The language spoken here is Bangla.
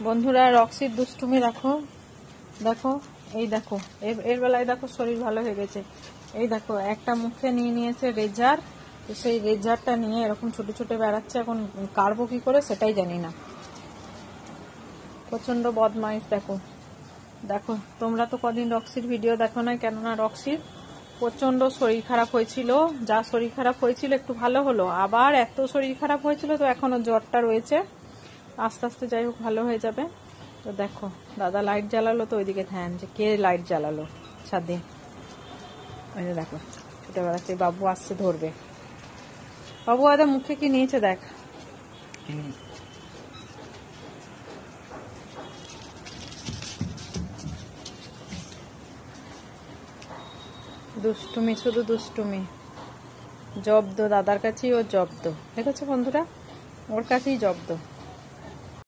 বন্ধুরা রক্সির দুষ্টুমি দেখো দেখো, এই দেখো এর বেলায় দেখো শরীর ভালো হয়ে গেছে। এই দেখো একটা মুখে নিয়ে নিয়েছে রেজার, তো সেই রেজারটা নিয়ে এরকম ছোট ছোট বেড়াচ্ছে। এখন কাটবো কি করে সেটাই জানি না, প্রচন্ড বদমাইশ। দেখো দেখো, তোমরা তো কদিন রক্সির ভিডিও দেখো না, কেননা রক্সির প্রচন্ড শরীর খারাপ হয়েছিল। যা শরীর খারাপ হয়েছিল একটু ভালো হলো, আবার এত শরীর খারাপ হয়েছিল, তো এখনো জ্বরটা রয়েছে। আস্তে আস্তে যাই হোক ভালো হয়ে যাবে। তো দেখো দাদা লাইট জ্বালালো, তো ওইদিকে ধ্যান যে কে লাইট জ্বালালো ছাদে। ওই যে দেখো ছুটে বেড়াচ্ছে, বাবু আসছে ধরবে। বাবু আদা মুখে কি নিয়েছে দেখ। দুষ্টুমি, শুধু দুষ্টুমি, জব্দ। দাদার কাছেই ও জব্দ, দেখেছো বন্ধুরা, ওর কাছেই জব্দ।